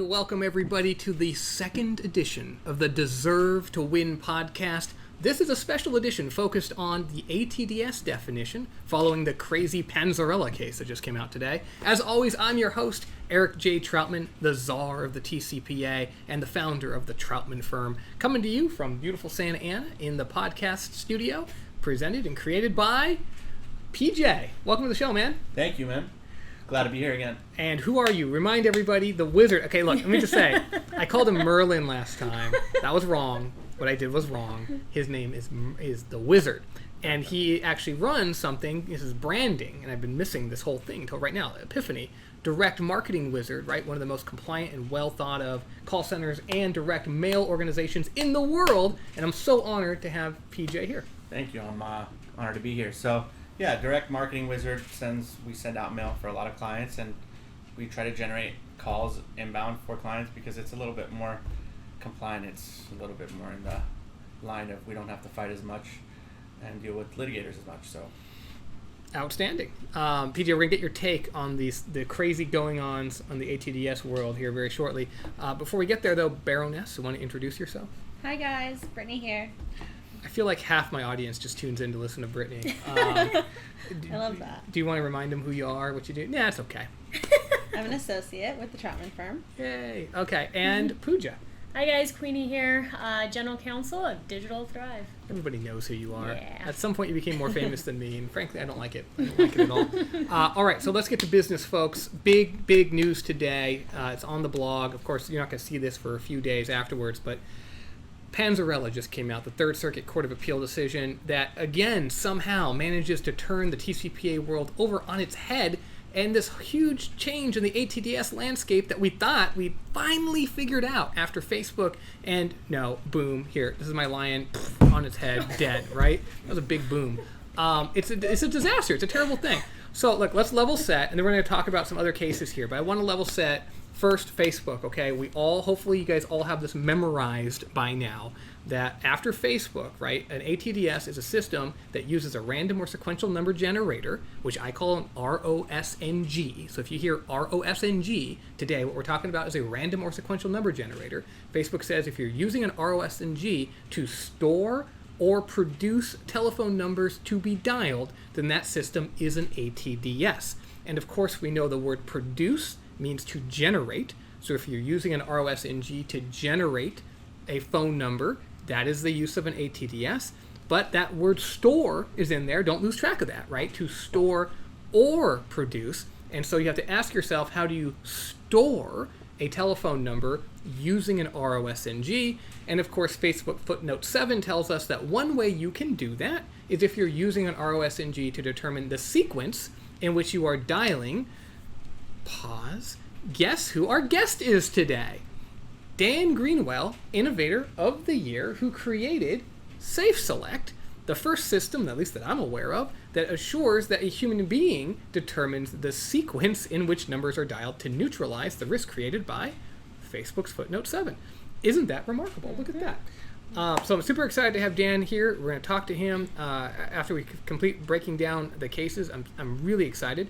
And welcome everybody to the second edition of the Deserve to Win podcast. This is a special edition focused on the ATDS definition following the crazy Panzarella case that just came out today. As always, I'm your host, Eric J. Troutman, the czar of the TCPA and the founder of the Troutman firm, coming to you from beautiful Santa Ana in the podcast studio, presented and created by PJ. Welcome to the show, man. Thank you, man. Glad to be here again. And who are you? Remind everybody, the wizard. Okay, look, let me just say, I called him Merlin last time. That was wrong. What I did was wrong. His name is the Wizard. And he actually runs something, this is branding, and I've been missing this whole thing until right now, Epiphany. Direct marketing wizard, right? One of the most compliant and well thought of call centers and direct mail organizations in the world. And I'm so honored to have PJ here. Thank you. I'm honored to be here. So, yeah, direct marketing wizard we send out mail for a lot of clients, and we try to generate calls inbound for clients because it's a little bit more compliant. It's a little bit more in the line of we don't have to fight as much and deal with litigators as much. So, outstanding. PJ, we're going to get your take on the crazy going-ons on the ATDS world here very shortly. Before we get there, though, Baroness, you want to introduce yourself? Hi, guys. Brittany here. I feel like half my audience just tunes in to listen to Brittany. I love that. Do you want to remind them who you are, what you do? Yeah, it's okay. I'm an associate with the Troutman firm. Yay. Okay, and Pooja. Hi guys, Queenie here, General Counsel of Digital Thrive. Everybody knows who you are. Yeah. At some point you became more famous than me, and frankly I don't like it. I don't like it at all. All right, so let's get to business, folks. Big news today. It's on the blog. Of course, you're not going to see this for a few days afterwards, but Panzarella just came out, the Third Circuit Court of Appeal decision that, again, somehow manages to turn the TCPA world over on its head, and this huge change in the ATDS landscape that we thought we finally figured out after Facebook, and no, boom, here, this is my lion, on its head, dead, right? That was a big boom. It's a disaster. It's a terrible thing. So, look, let's level set, and then we're going to talk about some other cases here, but I want to level set. First, Facebook, okay? Hopefully you guys all have this memorized by now, that after Facebook, right, an ATDS is a system that uses a random or sequential number generator, which I call an ROSNG. So if you hear ROSNG today, what we're talking about is a random or sequential number generator. Facebook says if you're using an ROSNG to store or produce telephone numbers to be dialed, then that system is an ATDS. And of course, we know the word produce means to generate. So if you're using an ROSNG to generate a phone number, that is the use of an ATDS. But that word store is in there. Don't lose track of that, right? To store or produce. And so you have to ask yourself, how do you store a telephone number using an ROSNG? And of course, Facebook footnote 7 tells us that one way you can do that is if you're using an ROSNG to determine the sequence in which you are dialing. Pause. Guess who our guest is today? Dan Greenwell, Innovator of the Year, who created Safe Select, the first system, at least that I'm aware of, that assures that a human being determines the sequence in which numbers are dialed to neutralize the risk created by Facebook's footnote 7. Isn't that remarkable? Look at that. So I'm super excited to have Dan here. We're going to talk to him after we complete breaking down the cases. I'm really excited.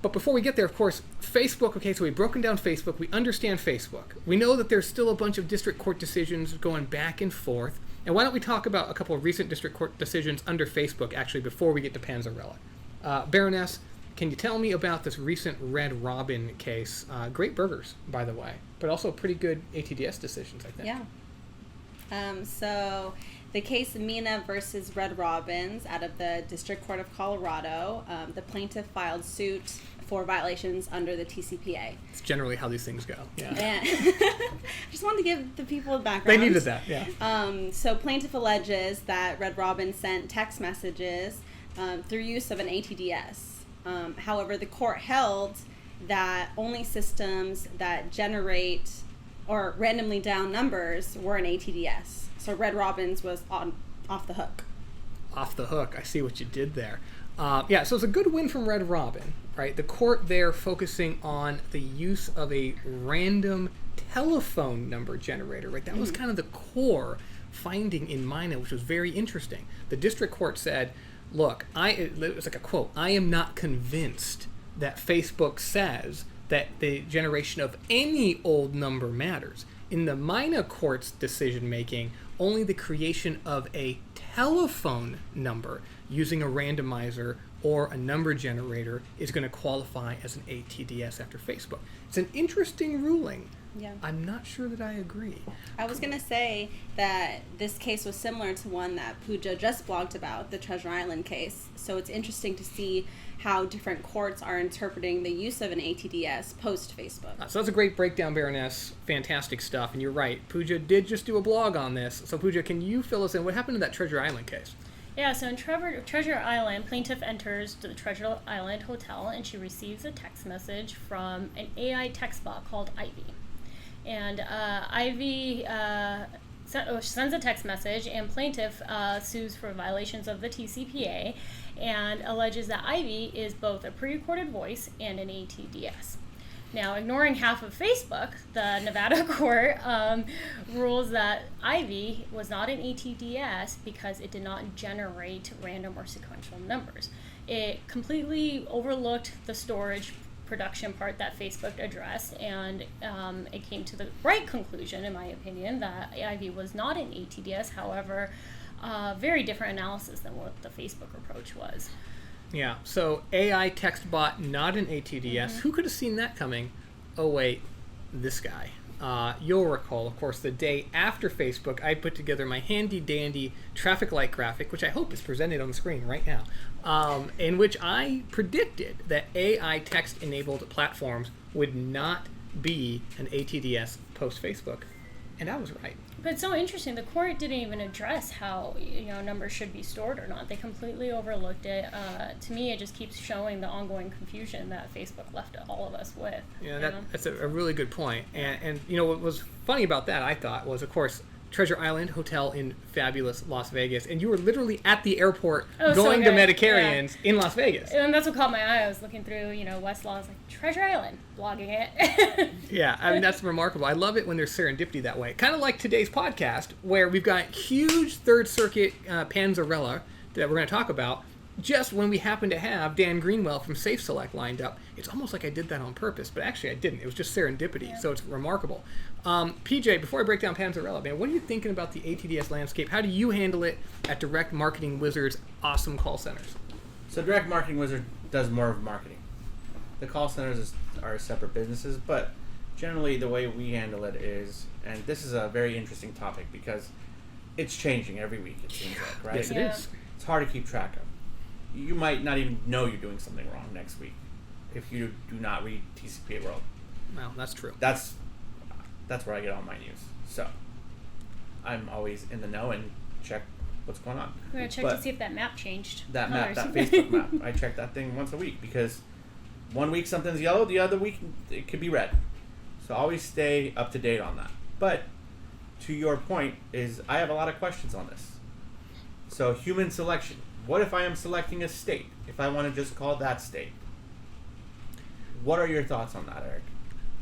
But before we get there, of course, Facebook, okay, so we've broken down Facebook. We understand Facebook. We know that there's still a bunch of district court decisions going back and forth. And why don't we talk about a couple of recent district court decisions under Facebook, actually, before we get to Panzarella. Baroness, can you tell me about this recent Red Robin case? Great burgers, by the way, but also pretty good ATDS decisions, I think. Yeah. So the case Mina versus Red Robins out of the District Court of Colorado, the plaintiff filed suit for violations under the TCPA. It's generally how these things go. Yeah. And just wanted to give the people a background. They needed that, yeah. So plaintiff alleges that Red Robin sent text messages through use of an ATDS. However, the court held that only systems that generate or randomly dial numbers were an ATDS. So Red Robins was off the hook. Off the hook. I see what you did there. Yeah, so it's a good win from Red Robin, right? The court there focusing on the use of a random telephone number generator, right? That was kind of the core finding in Mina, which was very interesting. The district court said, look, it was like a quote, I am not convinced that Facebook says that the generation of any old number matters. In the minor court's decision making, only the creation of a telephone number using a randomizer or a number generator is going to qualify as an ATDS after Facebook. It's an interesting ruling. Yeah. I'm not sure that I agree. I was going to say that this case was similar to one that Pooja just blogged about, the Treasure Island case. So it's interesting to see how different courts are interpreting the use of an ATDS post-Facebook. So that's a great breakdown, Baroness. Fantastic stuff. And you're right. Pooja did just do a blog on this. So Pooja, can you fill us in? What happened to that Treasure Island case? Yeah, so in Treasure Island, plaintiff enters the Treasure Island Hotel and she receives a text message from an AI text bot called Ivy. And Ivy sends a text message, and plaintiff sues for violations of the TCPA and alleges that Ivy is both a pre-recorded voice and an ATDS. Now, ignoring half of Facebook, the Nevada court rules that Ivy was not an ATDS because it did not generate random or sequential numbers. It completely overlooked the storage production part that Facebook addressed, and it came to the right conclusion, in my opinion, that Ivy was not an ATDS. However, very different analysis than what the Facebook approach was. Yeah, so AI text bot, not an ATDS. Who could have seen that coming? Oh, wait, this guy. You'll recall, of course, the day after Facebook, I put together my handy-dandy traffic light graphic, which I hope is presented on the screen right now, in which I predicted that AI text-enabled platforms would not be an ATDS post-Facebook. And I was right. But it's so interesting. The court didn't even address how numbers should be stored or not. They completely overlooked it. To me, it just keeps showing the ongoing confusion that Facebook left all of us with. Yeah, that's a really good point. And what was funny about that, I thought, was, of course, Treasure Island Hotel in fabulous Las Vegas, and you were literally at the airport going to Medicarians in Las Vegas. And that's what caught my eye. I was looking through, Westlaw, I was like, Treasure Island, blogging it. Yeah, I mean, that's remarkable. I love it when there's serendipity that way. Kind of like today's podcast, where we've got huge Third Circuit Panzarella that we're going to talk about, just when we happen to have Dan Greenwell from Safe Select lined up. It's almost like I did that on purpose, but actually I didn't. It was just serendipity, so it's remarkable. PJ, before I break down Panzarella, man, what are you thinking about the ATDS landscape? How do you handle it at Direct Marketing Wizard's awesome call centers? So Direct Marketing Wizard does more of marketing. The call centers are separate businesses, but generally the way we handle it is, and this is a very interesting topic because it's changing every week, it seems like, right? Yes, it is. It's hard to keep track of. You might not even know you're doing something wrong next week if you do not read TCPAWorld. Well, that's true. That's where I get all my news. So I'm always in the know and check what's going on. We're going to check to see if that map changed. That map, that Facebook map. I check that thing once a week because one week something's yellow, the other week it could be red. So always stay up to date on that. But to your point is I have a lot of questions on this. So human selection. What if I am selecting a state? If I want to just call that state? What are your thoughts on that, Eric?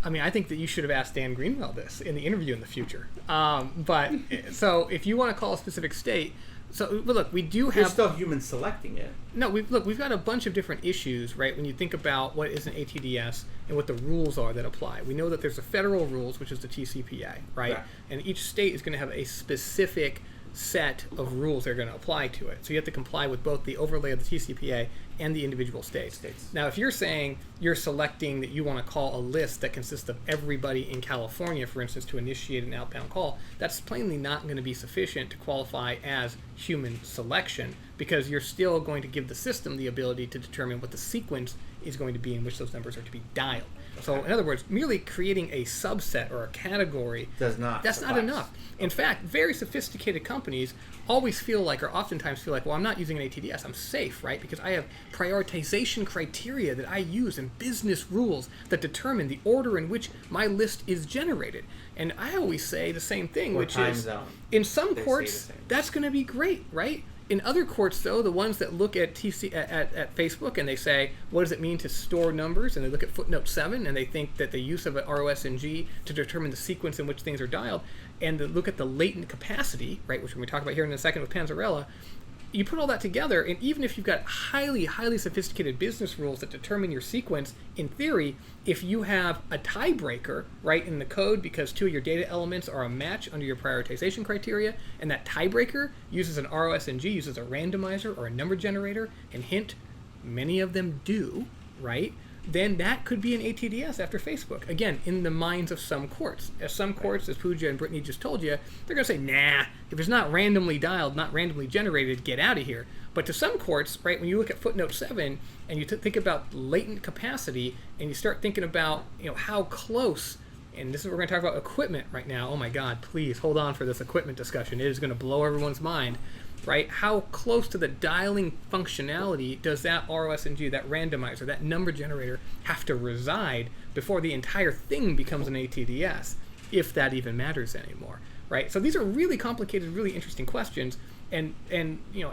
I mean, I think that you should have asked Dan Greenwell this in the interview in the future. But so if you want to call a specific state, so look, we do have. You're still human selecting it. No, we've got a bunch of different issues, right? When you think about what is an ATDS and what the rules are that apply, we know that there's the federal rules, which is the TCPA, right? And each state is going to have a specific set of rules that are going to apply to it. So you have to comply with both the overlay of the TCPA and the individual states. Now, if you're saying you're selecting that you want to call a list that consists of everybody in California, for instance, to initiate an outbound call, that's plainly not going to be sufficient to qualify as human selection because you're still going to give the system the ability to determine what the sequence is going to be in which those numbers are to be dialed. So, in other words, merely creating a subset or a category that's not enough. In fact, very sophisticated companies always feel like, or oftentimes feel like, well, I'm not using an ATDS. I'm safe, right? Because I have prioritization criteria that I use and business rules that determine the order in which my list is generated. And I always say the same thing, which is, in some courts, that's going to be great, right? In other courts, though, the ones that look at at Facebook and they say, what does it mean to store numbers? And they look at footnote 7 and they think that the use of an ROS&G to determine the sequence in which things are dialed, and they look at the latent capacity, right, which we're going to talk about here in a second with Panzarella, you put all that together, and even if you've got highly, highly sophisticated business rules that determine your sequence, in theory, if you have a tiebreaker, right, in the code because two of your data elements are a match under your prioritization criteria, and that tiebreaker uses an ROSNG, uses a randomizer or a number generator, and hint, many of them do, right, then that could be an ATDS after Facebook. Again, in the minds of some courts. As some courts, as Pooja and Brittany just told you, they're going to say, nah, if it's not randomly dialed, not randomly generated, get out of here. But to some courts, right, when you look at footnote 7 and you think about latent capacity and you start thinking about, how close, and this is what we're going to talk about equipment right now. Oh my God, please hold on for this equipment discussion. It is going to blow everyone's mind. Right? How close to the dialing functionality does that ROSNG, that randomizer, that number generator have to reside before the entire thing becomes an ATDS, if that even matters anymore, right? So these are really complicated, really interesting questions, and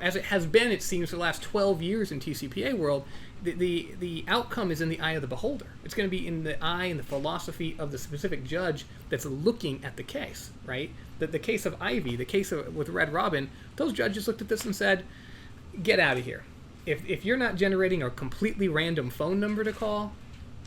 as it has been, it seems, for the last 12 years in TCPA world, the outcome is in the eye of the beholder. It's going to be in the eye and the philosophy of the specific judge that's looking at the case, right? The case of Ivy, the case with Red Robin, those judges looked at this and said, get out of here. If you're not generating a completely random phone number to call,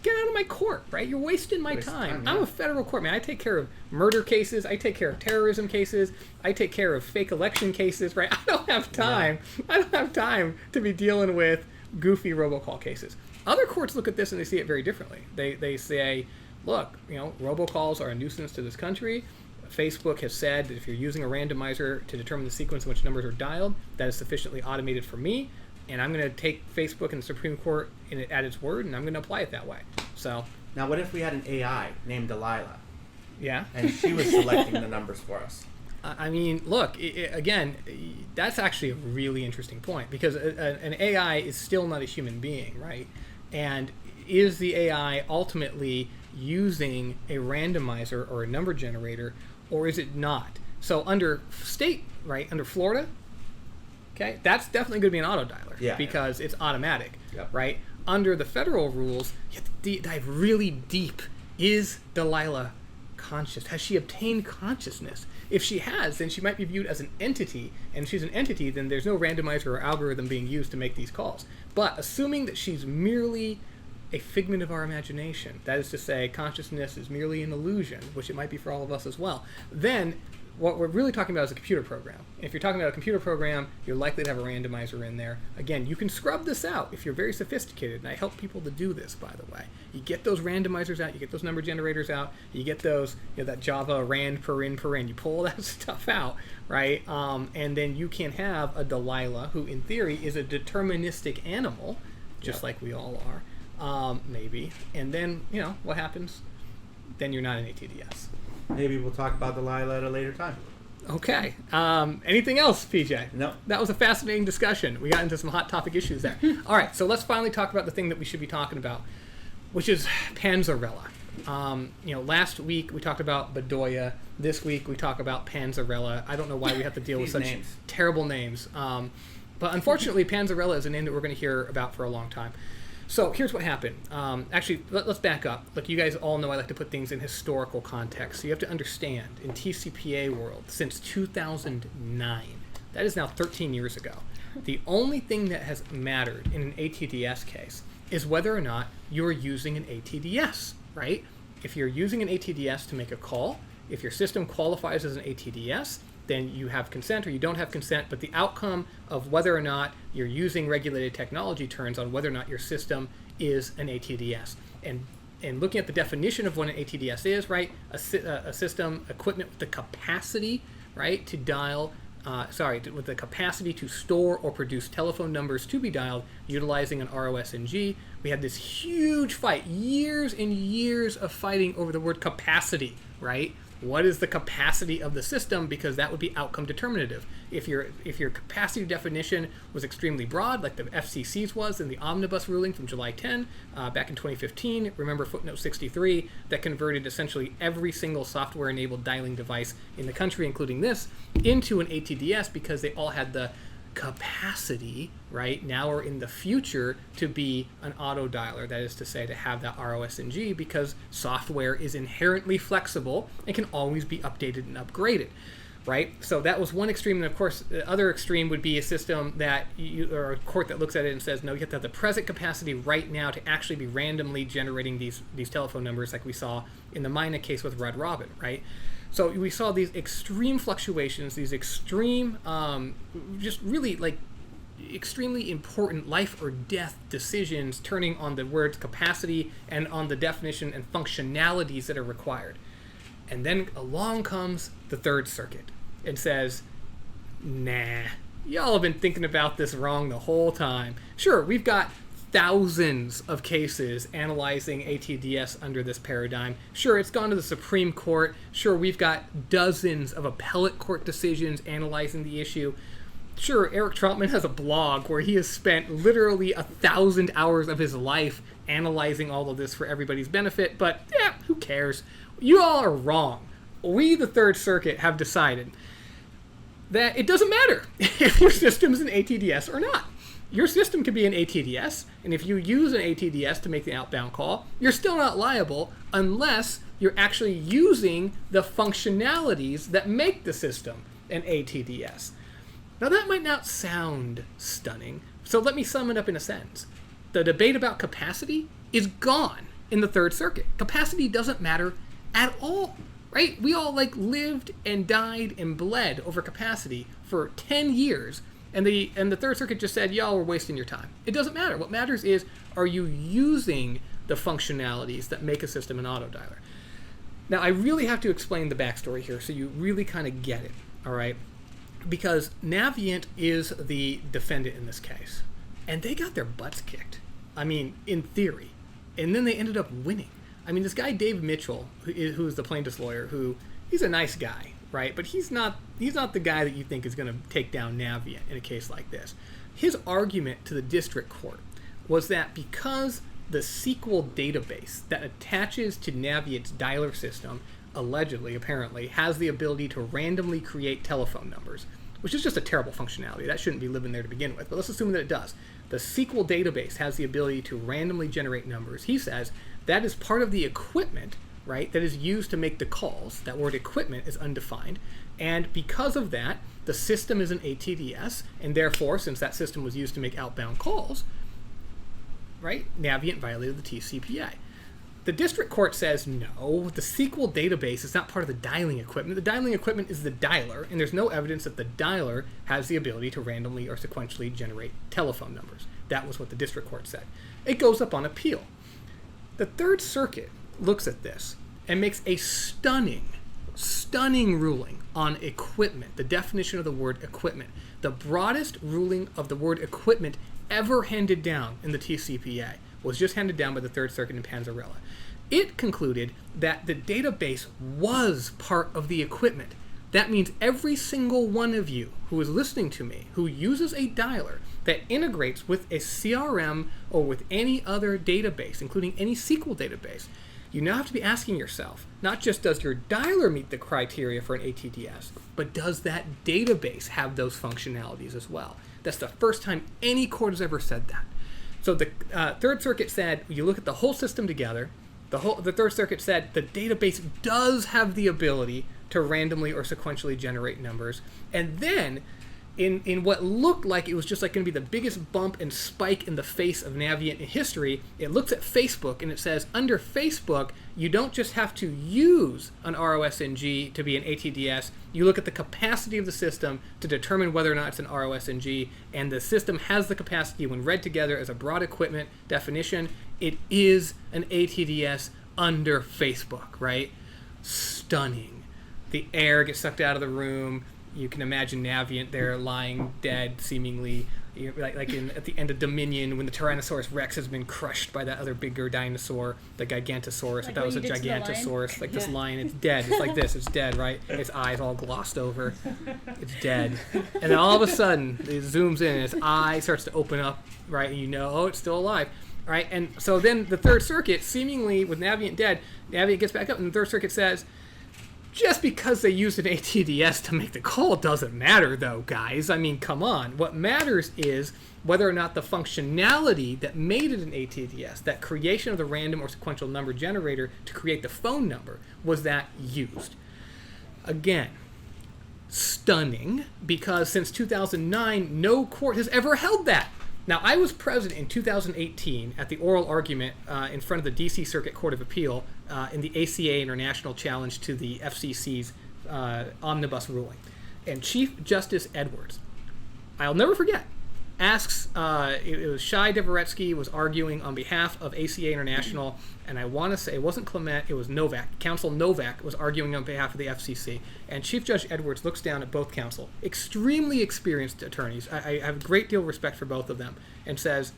get out of my court, right? You're wasting my time. Yeah. I'm a federal court, man. I take care of murder cases. I take care of terrorism cases. I take care of fake election cases, right? I don't have time. Yeah. I don't have time to be dealing with goofy robocall cases. Other courts look at this and they see it very differently. They say, look, robocalls are a nuisance to this country. Facebook has said that if you're using a randomizer to determine the sequence in which numbers are dialed, that is sufficiently automated for me, and I'm going to take Facebook and the Supreme Court at its word, and I'm going to apply it that way. So now, what if we had an AI named Delilah? Yeah. And she was selecting the numbers for us? I mean, look, again, that's actually a really interesting point, because an AI is still not a human being, right? And is the AI ultimately using a randomizer or a number generator, or is it not? So under state, right, under Florida, okay, that's definitely going to be an auto dialer, because it's automatic, right? Under the federal rules, you have to dive really deep. Is Delilah conscious? Has she obtained consciousness? If she has, then she might be viewed as an entity, and if she's an entity, then there's no randomizer or algorithm being used to make these calls. But assuming that she's merely a figment of our imagination, that is to say, consciousness is merely an illusion, which it might be for all of us as well, then what we're really talking about is a computer program. If you're talking about a computer program, you're likely to have a randomizer in there. Again, you can scrub this out if you're very sophisticated, and I help people to do this, by the way. You get those randomizers out, you get those number generators out, you get those, that Java rand paren, you pull that stuff out, right? And then you can have a Delilah, who in theory is a deterministic animal, just like we all are, maybe. And then, what happens? Then you're not an ATDS. Maybe we'll talk about Delilah at a later time. Okay. Anything else, PJ? No. That was a fascinating discussion. We got into some hot topic issues there. All right, so let's finally talk about the thing that we should be talking about, which is Panzarella. Last week we talked about Bedoya. This week we talk about Panzarella. I don't know why we have to deal with such names. Terrible names. But unfortunately, Panzarella is a name that we're going to hear about for a long time. So here's what happened. Actually, let's back up. Look, you guys all know I like to put things in historical context. So you have to understand, in TCPA world, since 2009, that is now 13 years ago, the only thing that has mattered in an ATDS case is whether or not you're using an ATDS, right? If you're using an ATDS to make a call, if your system qualifies as an ATDS, then you have consent or you don't have consent, but the outcome of whether or not you're using regulated technology turns on whether or not your system is an ATDS. And looking at the definition of what an ATDS is, right, a system equipment with the capacity, right, to dial, with the capacity to store or produce telephone numbers to be dialed utilizing an ROSNG. We had this huge fight, years and years of fighting over the word capacity, right? What is the capacity of the system? Because that would be outcome determinative. If your capacity definition was extremely broad, like the FCC's was in the omnibus ruling from July 10 back in 2015, remember footnote 63, that converted essentially every single software-enabled dialing device in the country, including this, into an ATDS because they all had the capacity, right, now or in the future, to be an auto dialer. That is to say, to have that ROSNG, because software is inherently flexible and can always be updated and upgraded. right? So that was one extreme, and of course, the other extreme would be a system that or a court that looks at it and says, no, you have to have the present capacity right now to actually be randomly generating these telephone numbers, like we saw in the Mina case with Red Robin, right? So we saw these extreme fluctuations, these extreme, just really like extremely important life or death decisions turning on the word's capacity and on the definition and functionalities that are required. And then along comes the Third Circuit and says, nah, y'all have been thinking about this wrong the whole time. Sure, we've got thousands of cases analyzing ATDS under this paradigm. Sure, it's gone to the Supreme Court. Sure, we've got dozens of appellate court decisions analyzing the issue. Sure, Eric Troutman has a blog where he has spent literally 1,000 hours of his life analyzing all of this for everybody's benefit, but yeah, who cares? You all are wrong. We, the Third Circuit, have decided that it doesn't matter if your system is an ATDS or not. Your system can be an ATDS, and if you use an ATDS to make the outbound call, you're still not liable unless you're actually using the functionalities that make the system an ATDS. Now that might not sound stunning, so let me sum it up in a sentence. The debate about capacity is gone in the Third Circuit. Capacity doesn't matter at all, right? We all lived and died and bled over capacity for 10 years, and the Third Circuit just said, y'all were wasting your time. It doesn't matter. What matters is, are you using the functionalities that make a system an autodialer? Now, I really have to explain the backstory here so you really kind of get it, all right? Because Navient is the defendant in this case, and they got their butts kicked. I mean, in theory. And then they ended up winning. I mean, this guy, Dave Mitchell, who's the plaintiff's lawyer, he's a nice guy, right? But he's not the guy that you think is going to take down Navient in a case like this. His argument to the district court was that because the SQL database that attaches to Navient's dialer system allegedly, apparently, has the ability to randomly create telephone numbers, which is just a terrible functionality. That shouldn't be living there to begin with, but let's assume that it does. The SQL database has the ability to randomly generate numbers. He says that is part of the equipment, right, that is used to make the calls. That word equipment is undefined, and because of that, the system is an ATDS, and therefore, since that system was used to make outbound calls, right, Navient violated the TCPA. The district court says, no, the SQL database is not part of the dialing equipment. The dialing equipment is the dialer, and there's no evidence that the dialer has the ability to randomly or sequentially generate telephone numbers. That was what the district court said. It goes up on appeal. The Third Circuit looks at this and makes a stunning ruling on equipment, the definition of the word equipment. The broadest ruling of the word equipment ever handed down in the TCPA was just handed down by the Third Circuit in Panzarella. It concluded that the database was part of the equipment. That means every single one of you who is listening to me, who uses a dialer that integrates with a CRM or with any other database, including any SQL database, you now have to be asking yourself, not just does your dialer meet the criteria for an ATDS, but does that database have those functionalities as well? That's the first time any court has ever said that. So the Third Circuit said, you look at the whole system together, the Third Circuit said the database does have the ability to randomly or sequentially generate numbers. And then, in what looked like it was just going to be the biggest bump and spike in the face of Navient in history, it looks at Facebook and it says, under Facebook, you don't just have to use an ROSNG to be an ATDS, you look at the capacity of the system to determine whether or not it's an ROSNG, and the system has the capacity, when read together as a broad equipment definition, it is an ATDS under Facebook, right? Stunning. The air gets sucked out of the room. You can imagine Navient there lying dead, seemingly, at the end of Dominion, when the Tyrannosaurus Rex has been crushed by that other bigger dinosaur, the Gigantosaurus. Like that was a Gigantosaurus. This lion, it's dead. It's like this. It's dead, right? Its eyes all glossed over. It's dead. And then all of a sudden, it zooms in, and its eye starts to open up, right? And you know, oh, it's still alive. Right? And so then the Third Circuit, seemingly with Navient dead, Navient gets back up, and the Third Circuit says, just because they used an ATDS to make the call doesn't matter, though, guys. I mean, come on. What matters is whether or not the functionality that made it an ATDS, that creation of the random or sequential number generator to create the phone number, was that used. Again, stunning because since 2009, no court has ever held that. Now, I was present in 2018 at the oral argument in front of the D.C. Circuit Court of Appeal in the ACA International challenge to the FCC's omnibus ruling. And Chief Justice Edwards, I'll never forget, asks, it was Shai Dvoretsky was arguing on behalf of ACA International, and I want to say it wasn't Clement, it was Novak. Counsel Novak was arguing on behalf of the FCC, and Chief Judge Edwards looks down at both counsel, extremely experienced attorneys. I have a great deal of respect for both of them, and says,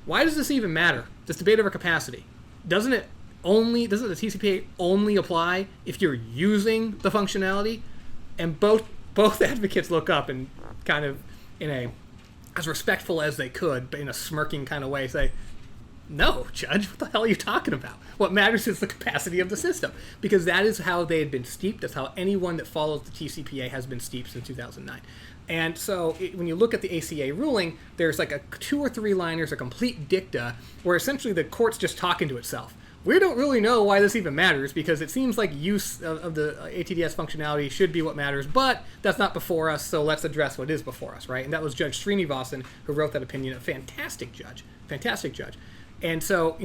why does this even matter, this debate over capacity? Doesn't the TCPA only apply if you're using the functionality? And both advocates look up and kind of, in a as respectful as they could, but in a smirking kind of way, say, no, Judge, what the hell are you talking about? What matters is the capacity of the system. Because that is how they had been steeped. That's how anyone that follows the TCPA has been steeped since 2009. And so when you look at the ACA ruling, there's like a 2 or 3 liners, a complete dicta, where essentially the court's just talking to itself. We don't really know why this even matters because it seems like use of the ATDS functionality should be what matters, but that's not before us, so let's address what is before us, right? And that was Judge Srinivasan who wrote that opinion, a fantastic judge. And so,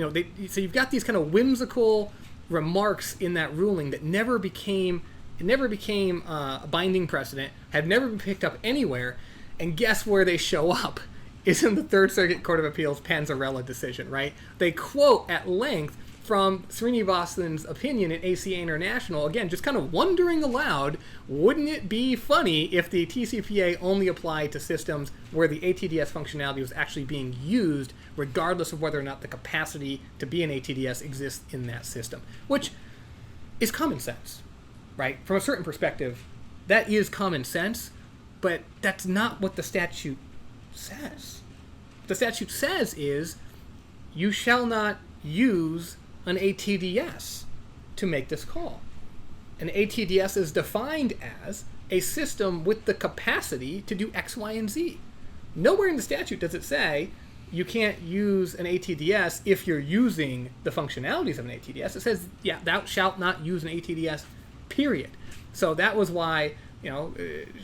so you've got these kind of whimsical remarks in that ruling that never became a binding precedent, have never been picked up anywhere, and guess where they show up? Is in the Third Circuit Court of Appeals Panzarella decision, right? They quote at length from Srinivasan's opinion in ACA International, again, just kind of wondering aloud, wouldn't it be funny if the TCPA only applied to systems where the ATDS functionality was actually being used, regardless of whether or not the capacity to be an ATDS exists in that system? Which is common sense, right? From a certain perspective, that is common sense, but that's not what the statute says. What the statute says is, you shall not use an ATDS to make this call. An ATDS is defined as a system with the capacity to do X, Y, and Z. Nowhere in the statute does it say you can't use an ATDS if you're using the functionalities of an ATDS. It says, yeah, thou shalt not use an ATDS, period. So that was why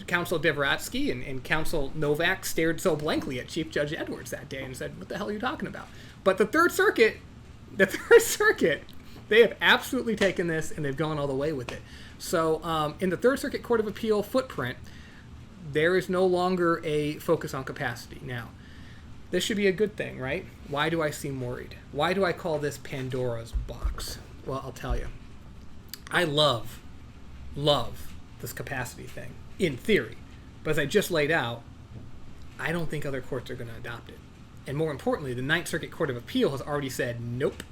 Counsel Dvoretsky and Counsel Novak stared so blankly at Chief Judge Edwards that day and said, what the hell are you talking about? But the Third Circuit, they have absolutely taken this and they've gone all the way with it. So in the Third Circuit Court of Appeal footprint, there is no longer a focus on capacity. Now, this should be a good thing, right? Why do I seem worried? Why do I call this Pandora's box? Well, I'll tell you. I love this capacity thing, in theory. But as I just laid out, I don't think other courts are going to adopt it. And more importantly, the Ninth Circuit Court of Appeal has already said, nope,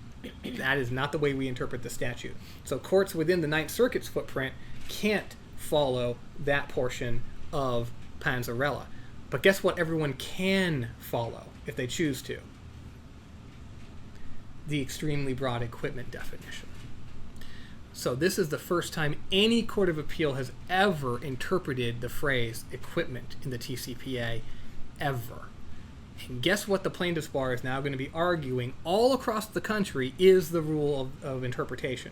that is not the way we interpret the statute. So courts within the Ninth Circuit's footprint can't follow that portion of Panzarella. But guess what everyone can follow if they choose to? The extremely broad equipment definition. So this is the first time any court of appeal has ever interpreted the phrase equipment in the TCPA, ever. And guess what the plaintiff's bar is now going to be arguing all across the country is the rule of interpretation,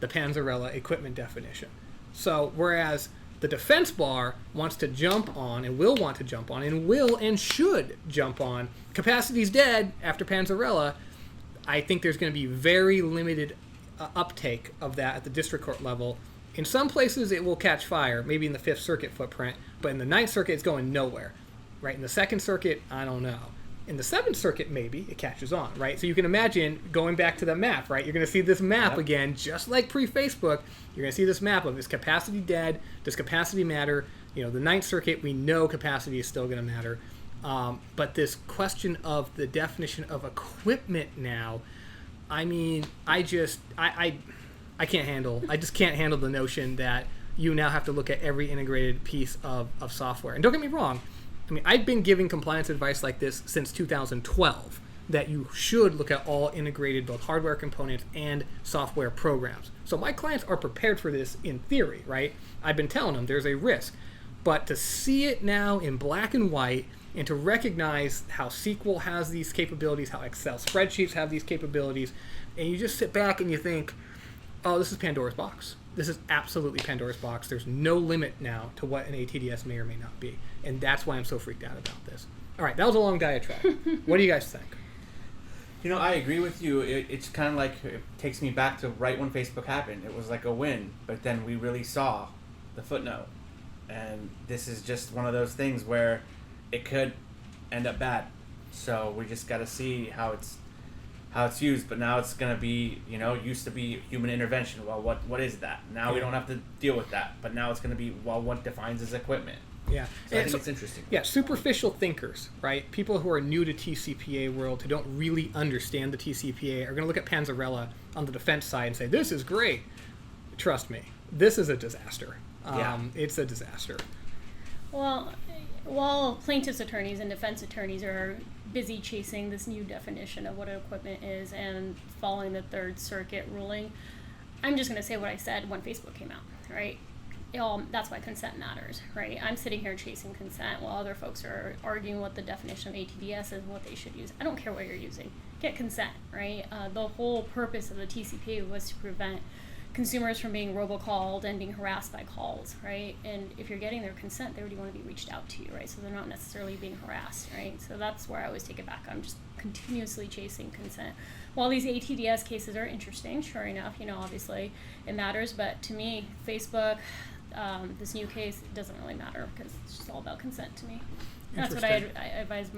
the Panzarella equipment definition. So whereas the defense bar wants to jump on and will want to jump on and will and should jump on capacity's dead after Panzarella, I think there's going to be very limited uptake of that at the district court level. In some places it will catch fire, maybe in the Fifth Circuit footprint, but in the Ninth Circuit it's going nowhere. Right? In the Second Circuit, I don't know. In the Seventh Circuit, maybe it catches on, right? So you can imagine going back to the map, right? You're going to see this map again, just like pre-Facebook. You're going to see this map of, is capacity dead? Does capacity matter? The Ninth Circuit, we know capacity is still going to matter. But this question of the definition of equipment now, I mean, I just can't handle the notion that you now have to look at every integrated piece of software. And don't get me wrong, I mean, I've been giving compliance advice like this since 2012, that you should look at all integrated, both hardware components and software programs. So my clients are prepared for this in theory, right? I've been telling them there's a risk. But to see it now in black and white and to recognize how SQL has these capabilities, how Excel spreadsheets have these capabilities, and you just sit back and you think, oh, this is Pandora's box. This is absolutely Pandora's box. There's no limit now to what an ATDS may or may not be. And that's why I'm so freaked out about this. All right, that was a long diatribe. What do you guys think? I agree with you. It's kind of like, it takes me back to right when Facebook happened. It was like a win, but then we really saw the footnote. And this is just one of those things where it could end up bad. So we just got to see how it's used. But now it's going to be, used to be human intervention. Well, what is that? Now we don't have to deal with that. But now it's going to be, well, what defines as equipment? Yeah, so I think it's interesting. Yeah, superficial thinkers, right? People who are new to TCPAWorld, who don't really understand the TCPA, are going to look at Panzarella on the defense side and say, "This is great." Trust me, this is a disaster. It's a disaster. Well, while plaintiffs' attorneys and defense attorneys are busy chasing this new definition of what equipment is and following the Third Circuit ruling, I'm just going to say what I said when Facebook came out, right? That's why consent matters, right? I'm sitting here chasing consent while other folks are arguing what the definition of ATDS is and what they should use. I don't care what you're using. Get consent, right? The whole purpose of the TCPA was to prevent consumers from being robocalled and being harassed by calls, right? And if you're getting their consent, they already want to be reached out to you, right? So they're not necessarily being harassed, right? So that's where I always take it back. I'm just continuously chasing consent. While these ATDS cases are interesting, sure enough, obviously it matters, but to me, Facebook, this new case, it doesn't really matter because it's just all about consent to me. That's what I advise,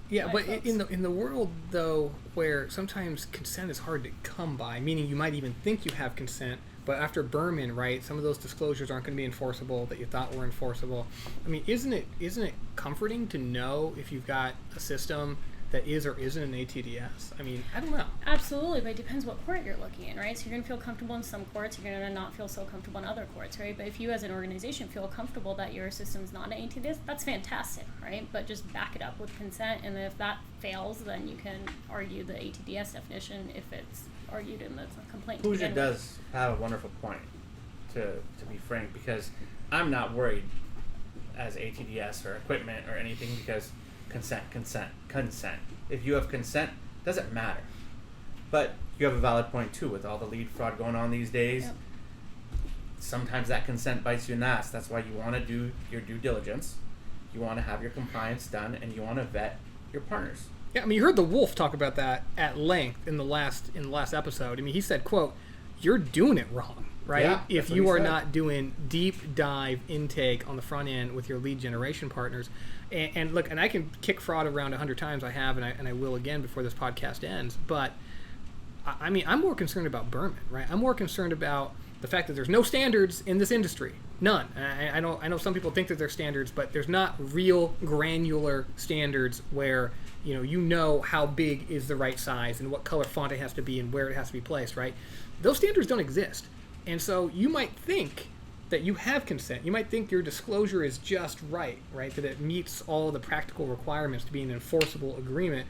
Yeah, but folks. in the world, though, where sometimes consent is hard to come by, meaning you might even think you have consent, but after Berman, right, some of those disclosures aren't going to be enforceable that you thought were enforceable. I mean, isn't it comforting to know if you've got a system that is or isn't an ATDS? I mean, I don't know. Absolutely, but it depends what court you're looking in, right? So you're going to feel comfortable in some courts, you're going to not feel so comfortable in other courts, right? But if you as an organization feel comfortable that your system's not an ATDS, that's fantastic, right? But just back it up with consent, and if that fails, then you can argue the ATDS definition if it's argued in the complaint. Hoosier does have a wonderful point, to be frank, because I'm not worried as ATDS or equipment or anything, because consent. If you have consent, doesn't matter. But you have a valid point too, with all the lead fraud going on these days. Yep. Sometimes that consent bites you in the ass. That's why you want to do your due diligence. You want to have your compliance done, and you want to vet your partners. Yeah, I mean, you heard the Wolf talk about that at length in the last episode. I mean, he said, "quote, you're doing it wrong, right? Yeah, if you are not doing deep dive intake on the front end with your lead generation partners." And look, and I can kick fraud around 100 times. I have, and I will again before this podcast ends. But I mean, I'm more concerned about Berman, right? I'm more concerned about the fact that there's no standards in this industry, none. I know some people think that there's standards, but there's not real granular standards where you know how big is the right size and what color font it has to be and where it has to be placed, right? Those standards don't exist, and so you might think that you have consent. You might think your disclosure is just right, that it meets all the practical requirements to be an enforceable agreement,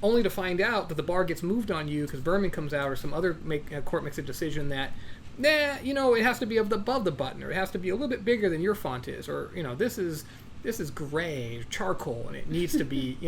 only to find out that the bar gets moved on you because Berman comes out or some other court makes a decision that, it has to be above the button, or it has to be a little bit bigger than your font is, or, this is gray, charcoal, and it needs to be,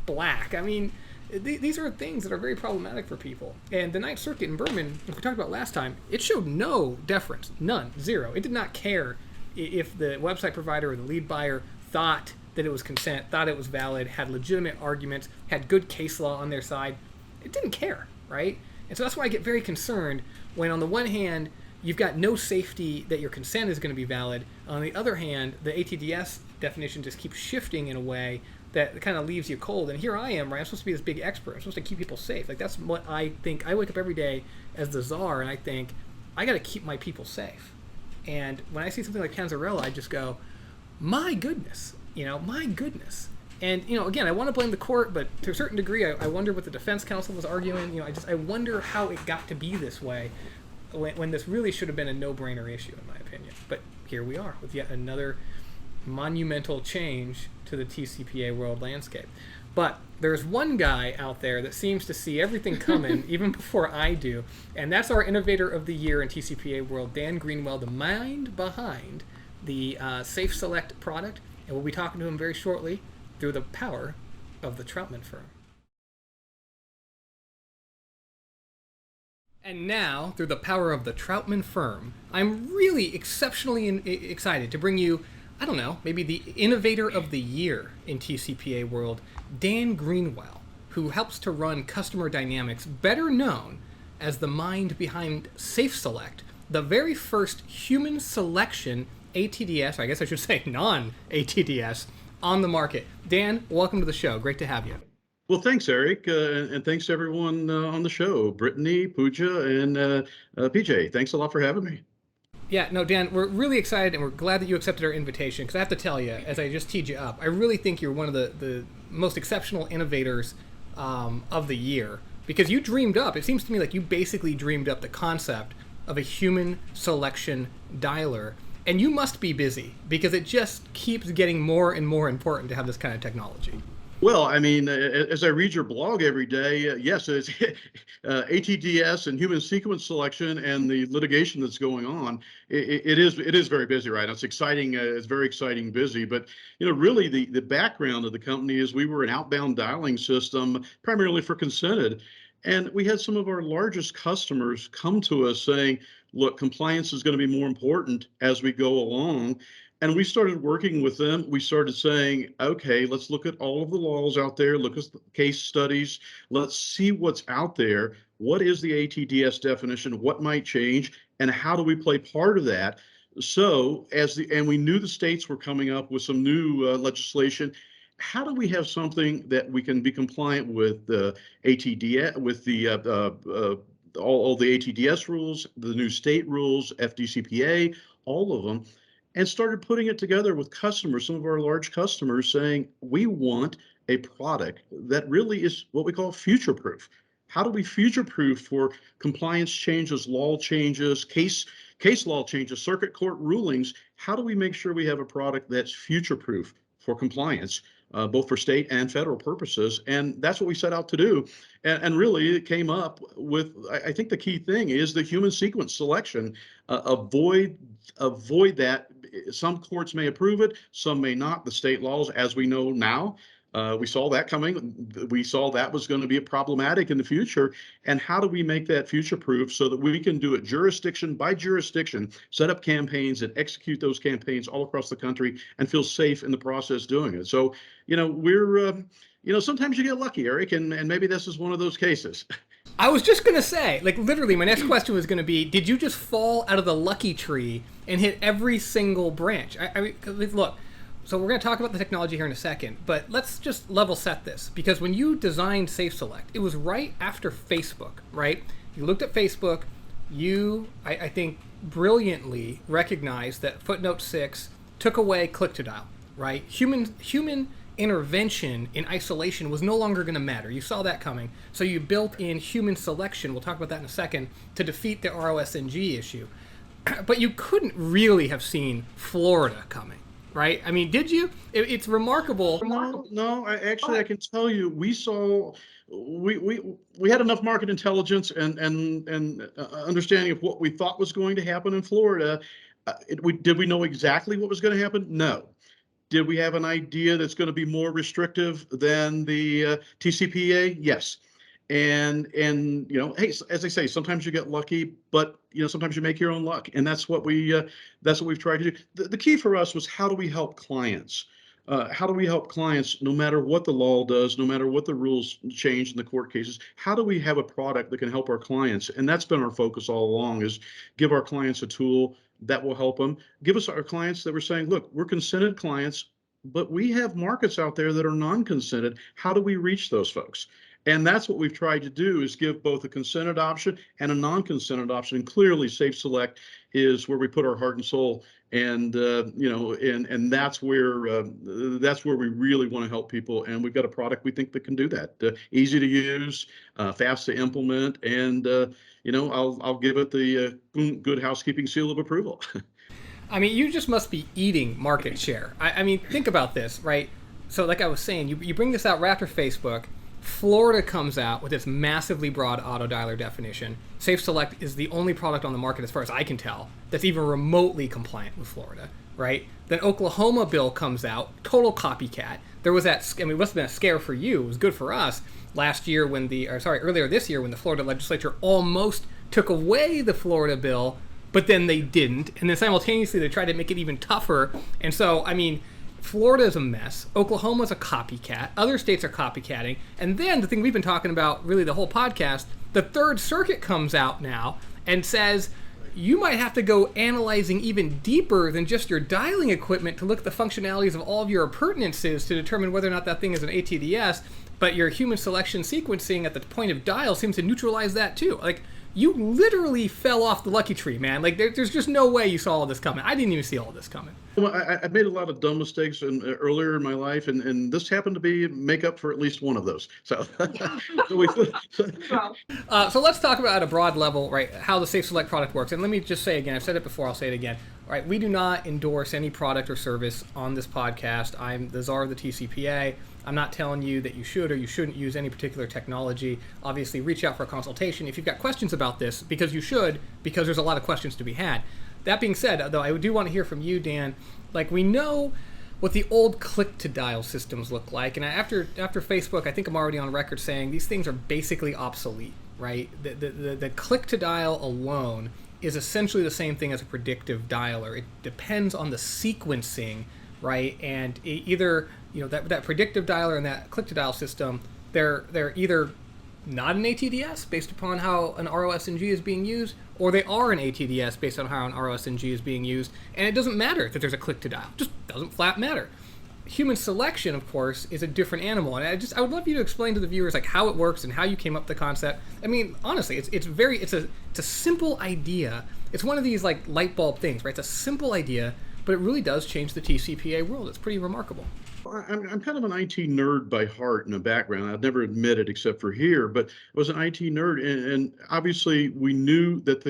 black. I mean, these are things that are very problematic for people. And the Ninth Circuit in Berman, like we talked about last time, it showed no deference, none, zero. It did not care if the website provider or the lead buyer thought that it was consent, thought it was valid, had legitimate arguments, had good case law on their side. It didn't care, right? And so that's why I get very concerned when, on the one hand, you've got no safety that your consent is going to be valid. On the other hand, the ATDS definition just keeps shifting in a way that kind of leaves you cold. And here I am, right? I'm supposed to be this big expert. I'm supposed to keep people safe. Like, that's what I think. I wake up every day as the czar, and I think, I got to keep my people safe. And when I see something like Panzarella, I just go, my goodness, my goodness. And, again, I want to blame the court, but to a certain degree, I wonder what the defense counsel was arguing. I wonder how it got to be this way when this really should have been a no-brainer issue, in my opinion. But here we are with yet another monumental change to the TCPAWorld landscape. But there's one guy out there that seems to see everything coming even before I do, and that's our Innovator of the Year in TCPAWorld, Dan Greenwell, the mind behind the Safe Select product, and we'll be talking to him very shortly through the power of the Troutman firm. And now, through the power of the Troutman firm, I'm really exceptionally excited to bring you, I don't know, maybe the innovator of the year in TCPA world, Dan Greenwell, who helps to run customer dynamics, better known as the mind behind SafeSelect, the very first human selection ATDS, I guess I should say non-ATDS, on the market. Dan, welcome to the show. Great to have you. Well, thanks, Eric, and thanks to everyone on the show, Brittany, Pooja, and PJ. Thanks a lot for having me. Yeah, no, Dan, we're really excited, and we're glad that you accepted our invitation, because I have to tell you, as I just teed you up, I really think you're one of the most exceptional innovators of the year, because you dreamed up, it seems to me like you basically dreamed up the concept of a human selection dialer, and you must be busy, because it just keeps getting more and more important to have this kind of technology. Well, I mean, as I read your blog every day, yes, it's ATDS and human sequence selection and the litigation that's going on. It is very busy, right? It's exciting. It's very exciting, busy. But really, the background of the company is we were an outbound dialing system primarily for consented, and we had some of our largest customers come to us saying, "Look, compliance is going to be more important as we go along." And we started working with them. We started saying, okay, let's look at all of the laws out there, look at the case studies, let's see what's out there. What is the ATDS definition? What might change? And how do we play part of that? So and we knew the states were coming up with some new legislation. How do we have something that we can be compliant with the ATDS, with the all the ATDS rules, the new state rules, FDCPA, all of them, and started putting it together with customers, some of our large customers, saying, we want a product that really is what we call future-proof. How do we future-proof for compliance changes, law changes, case law changes, circuit court rulings? How do we make sure we have a product that's future-proof for compliance, both for state and federal purposes? And that's what we set out to do. And really, it came up with, I think the key thing is the human sequence selection. Avoid that. Some courts may approve it, some may not. The state laws, as we know now, we saw that coming. We saw that was going to be problematic in the future. And how do we make that future-proof so that we can do it jurisdiction by jurisdiction, set up campaigns and execute those campaigns all across the country and feel safe in the process doing it? So, we're, sometimes you get lucky, Eric, and maybe this is one of those cases. I was just going to say, like, literally, my next question was going to be, did you just fall out of the lucky tree and hit every single branch? I mean, look, so we're going to talk about the technology here in a second, but let's just level set this, because when you designed SafeSelect, it was right after Facebook, right? You looked at Facebook, I think, brilliantly recognized that footnote 6 took away click-to-dial, right? Human intervention in isolation was no longer going to matter. You saw that coming. So you built in human selection, we'll talk about that in a second, to defeat the ROSNG issue. But you couldn't really have seen Florida coming, right? I mean, did you? It's remarkable. No, I can tell you, we had enough market intelligence and understanding of what we thought was going to happen in Florida. Did we know exactly what was going to happen? No. Did we have an idea that's going to be more restrictive than the TCPA? Yes. And hey, as I say, sometimes you get lucky, but sometimes you make your own luck, and that's what we've tried to do. The key for us was, how do we help clients? How do we help clients, no matter what the law does, no matter what the rules change in the court cases? How do we have a product that can help our clients? And that's been our focus all along: is give our clients a tool that will help them. Give us our clients that were saying, look, we're consented clients, but we have markets out there that are non-consented. How do we reach those folks? And that's what we've tried to do, is give both a consented option and a non-consented option. And clearly, SafeSelect is where we put our heart and soul. And and that's where we really want to help people. And we've got a product we think that can do that. Easy to use, fast to implement, and I'll give it the good housekeeping seal of approval. I mean, you just must be eating market share. I mean, think about this, right? So like I was saying, you bring this out right after Facebook. Florida comes out with its massively broad auto dialer definition. SafeSelect is the only product on the market, as far as I can tell, that's even remotely compliant with Florida, right? Then Oklahoma bill comes out, total copycat. There was that, I mean, it must have been a scare for you. It was good for us earlier this year, when the Florida legislature almost took away the Florida bill, but then they didn't. And then simultaneously they tried to make it even tougher. And so, I mean, Florida is a mess. Oklahoma's a copycat. Other states are copycatting. And then the thing we've been talking about really the whole podcast, the Third Circuit comes out now and says you might have to go analyzing even deeper than just your dialing equipment to look at the functionalities of all of your appurtenances to determine whether or not that thing is an ATDS. But your human selection sequencing at the point of dial seems to neutralize that too. Like, you literally fell off the lucky tree, man. Like, there's just no way you saw all this coming. I didn't even see all this coming. Well, I made a lot of dumb mistakes earlier in my life, and this happened to be make up for at least one of those. So, so let's talk about at a broad level, right, how the Safe Select product works. And let me just say again, I've said it before, I'll say it again. All right, we do not endorse any product or service on this podcast. I'm the czar of the TCPA. I'm not telling you that you should or you shouldn't use any particular technology. Obviously, reach out for a consultation if you've got questions about this, because you should, because there's a lot of questions to be had. That being said, though, I do want to hear from you, Dan. Like, we know what the old click-to-dial systems look like, and after Facebook, I think I'm already on record saying these things are basically obsolete, right? The click-to-dial alone is essentially the same thing as a predictive dialer. It depends on the sequencing, right? And either, you know, that predictive dialer and that click-to-dial system, they're either not an ATDS based upon how an ROSNG is being used, or they are an ATDS based on how an ROSNG is being used, and it doesn't matter that there's a click-to-dial. It just doesn't flat matter. Human selection, of course, is a different animal, and I would love you to explain to the viewers like how it works and how you came up with the concept. I mean, honestly, it's a simple idea. It's one of these like light bulb things, right? It's a simple idea, but it really does change the TCPA world. It's pretty remarkable. I'm kind of an IT nerd by heart and a background. I'd never admit it except for here, but I was an IT nerd, and obviously we knew that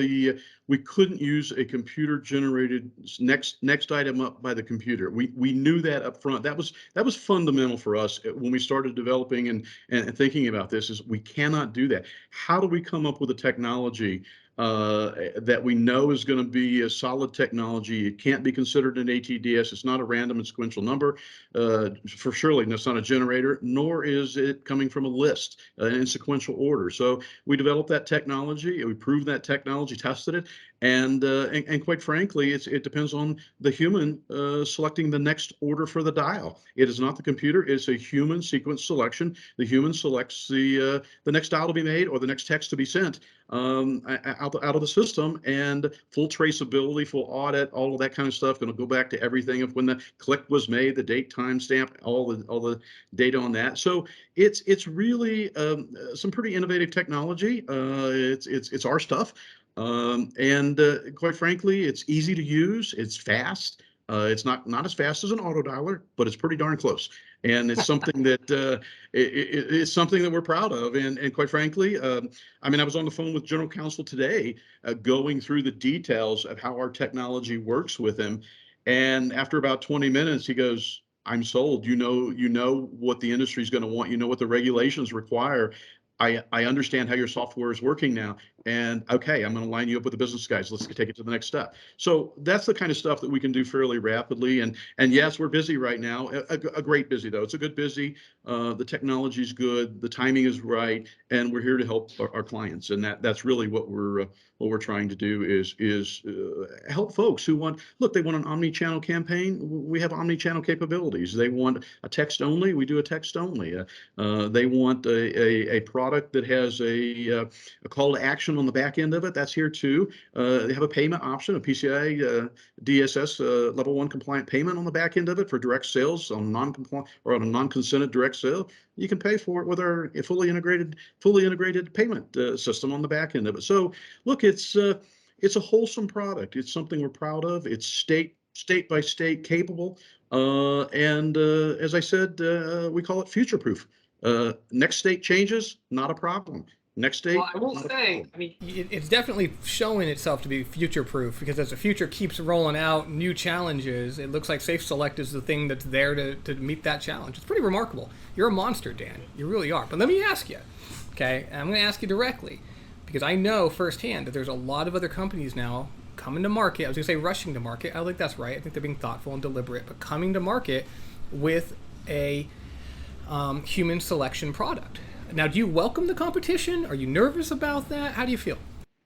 we couldn't use a computer-generated next item up by the computer. We knew that up front. That was fundamental for us when we started developing and thinking about this. Is we cannot do that. How do we come up with a technology that we know is going to be a solid technology? It can't be considered an ATDS. It's not a random and sequential number. For surely, it's not a generator, nor is it coming from a list in sequential order. So we developed that technology. We proved that technology, tested it, and quite frankly, it depends on the human selecting the next order for the dial. It is not the computer. It's a human sequence selection. The human selects the next dial to be made or the next text to be sent out of the system, and full traceability, full audit, all of that kind of stuff. Going to go back to everything of when the click was made, the date, time stamp, all the data on that. So it's really some pretty innovative technology. It's our stuff. And quite frankly, it's easy to use. It's fast. It's not as fast as an auto dialer, but it's pretty darn close. And it's something that it's something that we're proud of. And quite frankly, I mean, I was on the phone with General Counsel today, going through the details of how our technology works with him. And after about 20 minutes, he goes, "I'm sold. You know what the industry is going to want. You know what the regulations require. I understand how your software is working now, and okay, I'm going to line you up with the business guys. Let's take it to the next step." So that's the kind of stuff that we can do fairly rapidly. And yes, we're busy right now. A great busy though. It's a good busy. The technology's good. The timing is right, and we're here to help our clients. And that's really what we're trying to do is help folks who they want an omni-channel campaign. We have omni-channel capabilities. They want a text only. We do a text only. They want a product that has a call to action on the back end of it. That's here too. They have a payment option, a PCI DSS level 1 compliant payment on the back end of it for direct sales on non-compliant or on a non-consented direct sale. You can pay for it with our fully integrated payment system on the back end of it. So look, it's a wholesome product. It's something we're proud of. It's state by state capable. And as I said, we call it future proof. Next state changes, not a problem. Next state. Well, I will say, I mean, it's definitely showing itself to be future-proof, because as the future keeps rolling out new challenges, it looks like Safe Select is the thing that's there to meet that challenge. It's pretty remarkable. You're a monster, Dan. You really are. But let me ask you, okay? And I'm going to ask you directly, because I know firsthand that there's a lot of other companies now coming to market. I was going to say rushing to market. I don't think that's right. I think they're being thoughtful and deliberate, but coming to market with a human selection product. Now, do you welcome the competition? Are you nervous about that? How do you feel?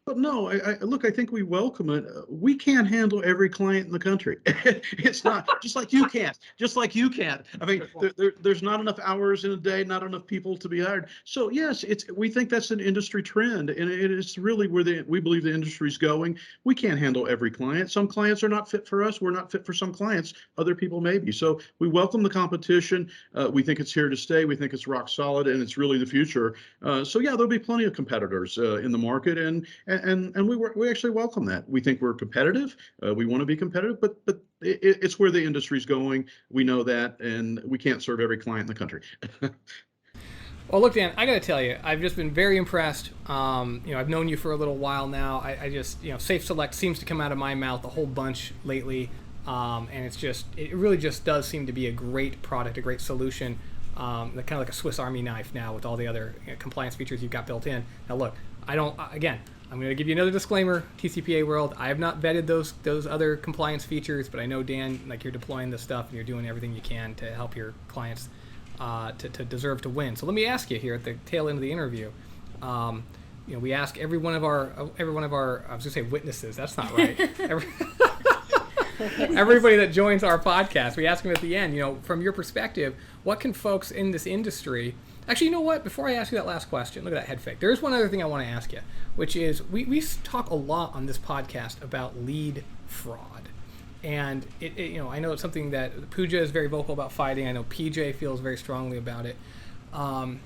But no, look, I think we welcome it. We can't handle every client in the country. It's not just like you can't, just like you can't. I mean, there's not enough hours in a day, not enough people to be hired. So yes, we think that's an industry trend, and it is really where we believe the industry's going. We can't handle every client. Some clients are not fit for us. We're not fit for some clients. Other people may be. So we welcome the competition. We think it's here to stay. We think it's rock solid, and it's really the future. So yeah, there'll be plenty of competitors in the market, and we actually welcome that. We think we're competitive. We want to be competitive, but it's where the industry's going. We know that, and we can't serve every client in the country. Well, look, Dan, I got to tell you, I've just been very impressed. I've known you for a little while now. I just, Safe Select seems to come out of my mouth a whole bunch lately, and it really just does seem to be a great product, a great solution. Kind of like a Swiss Army knife now with all the other compliance features you've got built in. Now, look, I'm going to give you another disclaimer, TCPAWorld. I have not vetted those other compliance features, but I know, Dan, like, you're deploying this stuff and you're doing everything you can to help your clients to deserve to win. So let me ask you here at the tail end of the interview. We ask every one of our I was going to say witnesses. That's not right. Everybody that joins our podcast, we ask them at the end, from your perspective, what can folks in this industry... Actually, you know what? Before I ask you that last question, look at that head fake. There's one other thing I want to ask you, which is we talk a lot on this podcast about lead fraud. And, I know it's something that Pooja is very vocal about fighting. I know PJ feels very strongly about it. And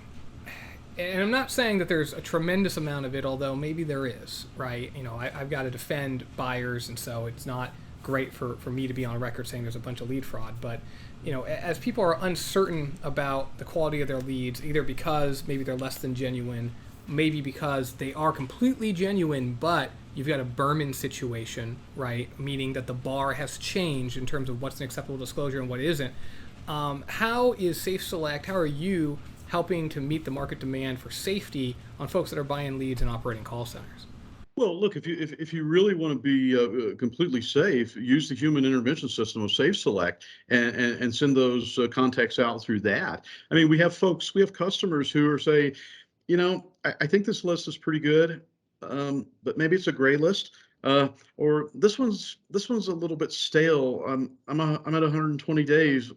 I'm not saying that there's a tremendous amount of it, although maybe there is, right? I've got to defend buyers, and so it's not great for me to be on record saying there's a bunch of lead fraud. But, as people are uncertain about the quality of their leads, either because maybe they're less than genuine, maybe because they are completely genuine, but you've got a Berman situation, right? Meaning that the bar has changed in terms of what's an acceptable disclosure and what isn't. How is Safe Select, how are you helping to meet the market demand for safety on folks that are buying leads and operating call centers? Well, look, if you really want to be completely safe, use the human intervention system of Safe Select and send those contacts out through that. I mean, we have customers who are saying, I think this list is pretty good, but maybe it's a gray list, or this one's a little bit stale. I'm at 120 days.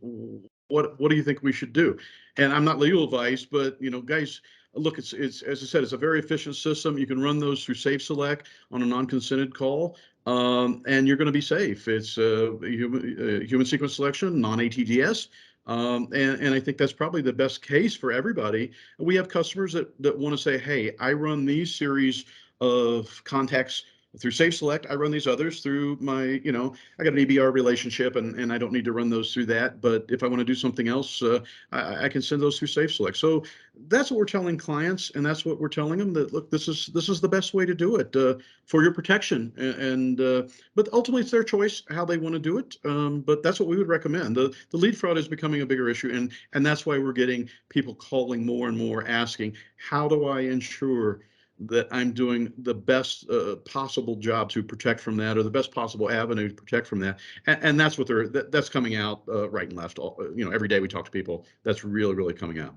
What do you think we should do? And I'm not legal advice, but guys. Look, it's as I said, it's a very efficient system. You can run those through Safe Select on a non-consented call, and you're going to be safe. It's human sequence selection, non-ATDS, and I think that's probably the best case for everybody. We have customers that want to say, hey, I run these series of contacts through Safe Select. I run these others through my, I got an EBR relationship, and I don't need to run those through that. But if I want to do something else, I can send those through Safe Select. So that's what we're telling clients, and that's what we're telling them, that look, this is the best way to do it for your protection. But ultimately, it's their choice how they want to do it. But that's what we would recommend. The lead fraud is becoming a bigger issue, and that's why we're getting people calling more and more, asking, how do I ensure that I'm doing the best possible job to protect from that, or the best possible avenue to protect from that, and that's what that's coming out right and left. Every day we talk to people. That's really, really coming out.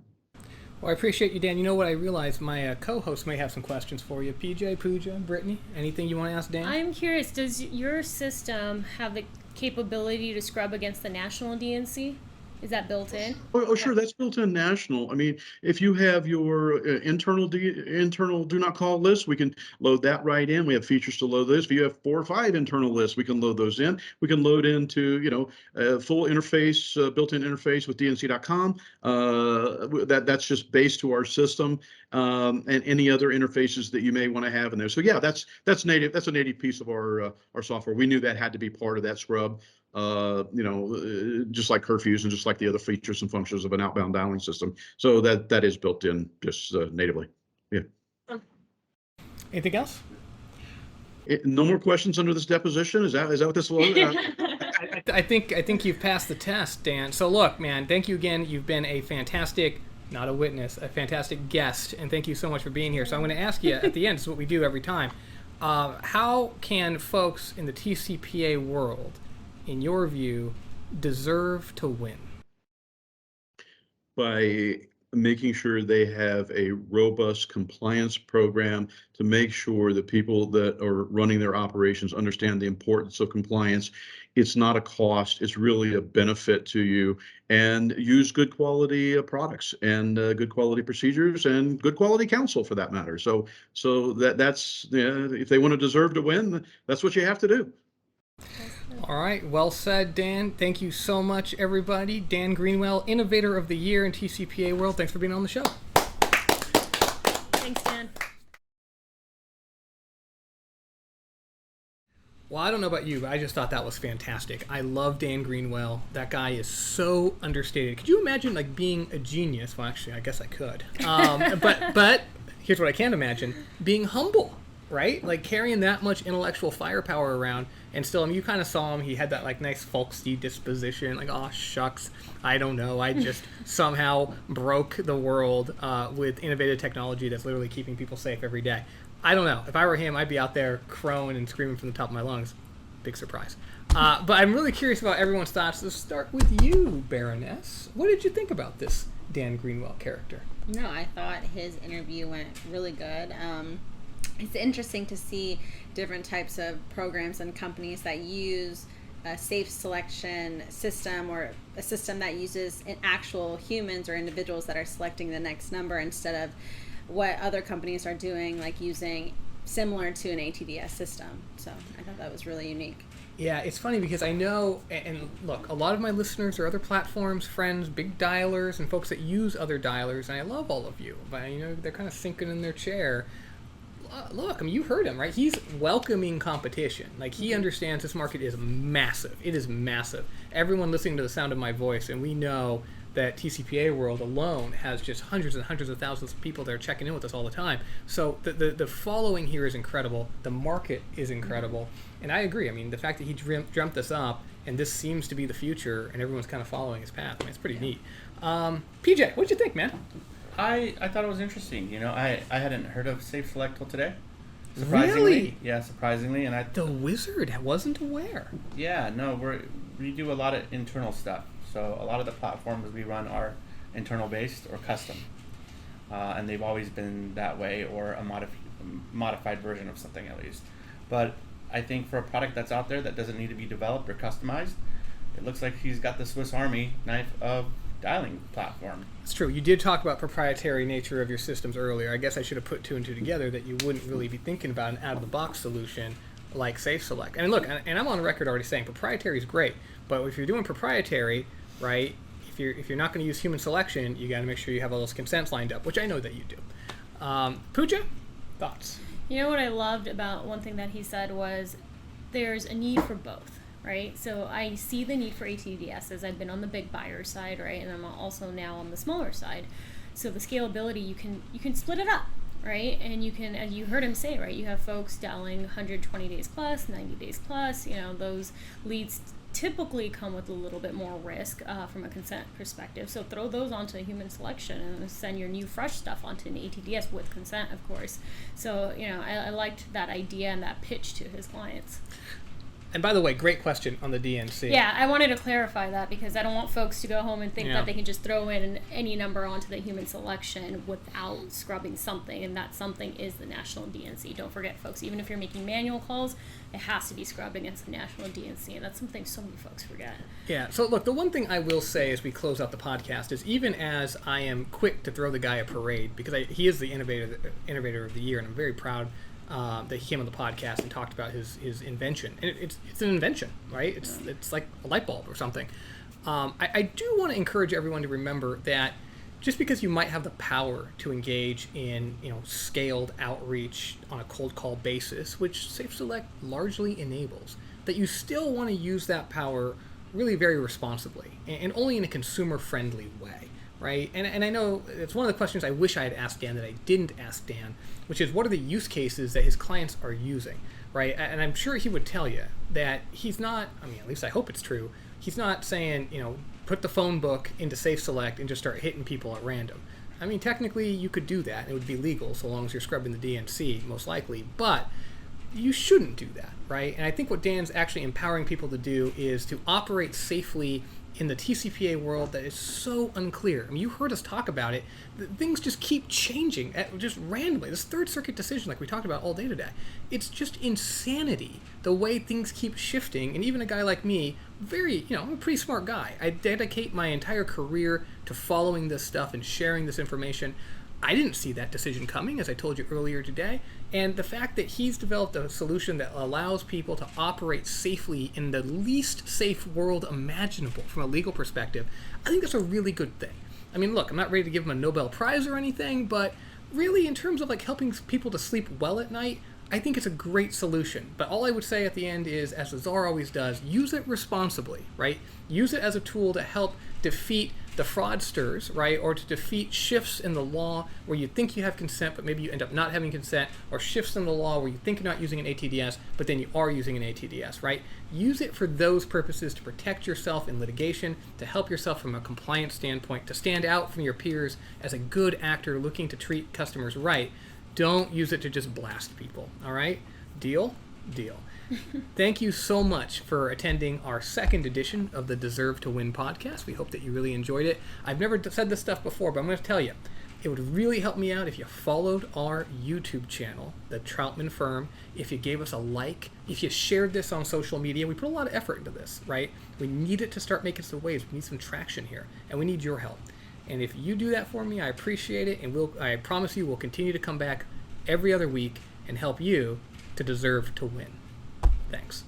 Well, I appreciate you, Dan. You know what? I realize my co-host may have some questions for you. PJ, Pooja, Brittany, anything you want to ask Dan? I'm curious. Does your system have the capability to scrub against the national DNC? Is that built in? Oh, sure. That's built in national. I mean, if you have your internal do not call list, we can load that right in. We have features to load those. If you have 4 or 5 internal lists, we can load those in. We can load into, full interface, built-in interface with DNC.com. That's just based to our system, and any other interfaces that you may want to have in there. So yeah, that's native. That's a native piece of our software. We knew that had to be part of that scrub. Just like curfews and just like the other features and functions of an outbound dialing system. So that is built in just natively. Yeah. Anything else? No more questions under this deposition? Is that what this was? I think you've passed the test, Dan. So look, man, thank you again. You've been a fantastic, not a witness, a fantastic guest, and thank you so much for being here. So I'm going to ask you at the end, this is what we do every time. How can folks in the TCPA world, in your view, deserve to win? By making sure they have a robust compliance program to make sure that people that are running their operations understand the importance of compliance. It's not a cost, it's really a benefit to you, and use good quality products and good quality procedures and good quality counsel for that matter. So that's if they want to deserve to win, that's what you have to do. All right, well said, Dan. Thank you so much, everybody. Dan Greenwell, Innovator of the Year in TCPA World. Thanks for being on the show. Thanks, Dan. Well, I don't know about you, but I just thought that was fantastic. I love Dan Greenwell. That guy is so understated. Could you imagine like being a genius? Well, actually, I guess I could. But here's what I can't imagine: being humble, right? Like carrying that much intellectual firepower around, and still, I mean, you kind of saw him. He had that like nice folksy disposition, like, oh shucks, I don't know, I just somehow broke the world with innovative technology that's literally keeping people safe every day. I don't know. If I were him, I'd be out there crowing and screaming from the top of my lungs. Big surprise. But I'm really curious about everyone's thoughts. Let's start with you, Baroness. What did you think about this Dan Greenwell character? No, I thought his interview went really good. It's interesting to see different types of programs and companies that use a safe selection system, or a system that uses actual humans or individuals that are selecting the next number instead of what other companies are doing, like using similar to an ATDS system. So I thought that was really unique. Yeah, it's funny because I know, and look, a lot of my listeners are other platforms, friends, big dialers, and folks that use other dialers, and I love all of you, but you know, they're kind of sinking in their chair. Look, I mean, you heard him, right? He's welcoming competition. Like, he understands this market is massive. It is massive. Everyone listening to the sound of my voice, and we know that TCPA World alone has just hundreds and hundreds of thousands of people that are checking in with us all the time. So the following here is incredible. The market is incredible. And I agree. I mean, the fact that he dreamt this up, and this seems to be the future, and everyone's kind of following his path, I mean, it's pretty neat. PJ, what'd you think, man? I thought it was interesting. You know, I hadn't heard of Safe Select till today. Surprisingly. Really? Yeah, surprisingly. And The Wizard wasn't aware. Yeah, no, we do a lot of internal stuff. So a lot of the platforms we run are internal based or custom. And they've always been that way, or a modified version of something at least. But I think for a product that's out there that doesn't need to be developed or customized, it looks like he's got the Swiss Army knife of dialing platform. It's true. You did talk about proprietary nature of your systems earlier. I guess I should have put two and two together, that you wouldn't really be thinking about an out-of-the-box solution like Safe Select. And look, and I'm on record already saying proprietary is great, but if you're doing proprietary, right, if you're not going to use human selection, you got to make sure you have all those consents lined up, which I know that you do. Pooja, thoughts? You know what I loved about one thing that he said was there's a need for both. Right, so I see the need for ATDS as I've been on the big buyer side, right, and I'm also now on the smaller side. So the scalability, you can split it up, right, and you can, as you heard him say, right, you have folks dialing 120 days plus, 90 days plus. You know, those leads typically come with a little bit more risk from a consent perspective. So throw those onto human selection and send your new fresh stuff onto an ATDS with consent, of course. So you know, I liked that idea and that pitch to his clients. And by the way, great question on the DNC. Yeah, I wanted to clarify that because I don't want folks to go home and think that they can just throw in any number onto the human selection without scrubbing something, and that something is the national DNC. Don't forget, folks, even if you're making manual calls, it has to be scrubbed against the national DNC, and that's something so many folks forget. Yeah, so look, the one thing I will say as we close out the podcast is, even as I am quick to throw the guy a parade, because he is the innovator of the year, and I'm very proud that he came on the podcast and talked about his invention. And it's an invention, right? It's like a light bulb or something. I do want to encourage everyone to remember that just because you might have the power to engage in scaled outreach on a cold call basis, which Safe Select largely enables, that you still want to use that power really very responsibly and only in a consumer-friendly way. Right, and I know it's one of the questions I wish I had asked Dan that I didn't ask Dan, which is, what are the use cases that his clients are using, right? And I'm sure he would tell you that he's not, I mean, at least I hope it's true, he's not saying, put the phone book into Safe Select and just start hitting people at random. I mean, technically you could do that, and it would be legal so long as you're scrubbing the DNC, most likely, but you shouldn't do that, right? And I think what Dan's actually empowering people to do is to operate safely in the TCPA world that is so unclear. I mean, you heard us talk about it. Things just keep changing just randomly. This Third Circuit decision, like we talked about all day today, it's just insanity the way things keep shifting. And even a guy like me, I'm a pretty smart guy. I dedicate my entire career to following this stuff and sharing this information. I didn't see that decision coming, as I told you earlier today. And the fact that he's developed a solution that allows people to operate safely in the least safe world imaginable from a legal perspective, I think that's a really good thing. I mean, look, I'm not ready to give him a Nobel Prize or anything, but really in terms of like helping people to sleep well at night, I think it's a great solution. But all I would say at the end is, as the czar always does, use it responsibly, right? Use it as a tool to help defeat the fraudsters, right? Or to defeat shifts in the law where you think you have consent, but maybe you end up not having consent, or shifts in the law where you think you're not using an ATDS, but then you are using an ATDS, right? Use it for those purposes, to protect yourself in litigation, to help yourself from a compliance standpoint, to stand out from your peers as a good actor looking to treat customers right. Don't use it to just blast people, all right? Deal? Deal. Thank you so much for attending our second edition of the Deserve to Win podcast. We hope that you really enjoyed it. I've never said this stuff before, but I'm going to tell you, it would really help me out if you followed our YouTube channel, the Troutman Firm, if you gave us a like, if you shared this on social media. We put a lot of effort into this, right? We need it to start making some waves. We need some traction here, and we need your help. And if you do that for me, I appreciate it, and I promise you we'll continue to come back every other week and help you to deserve to win. Thanks.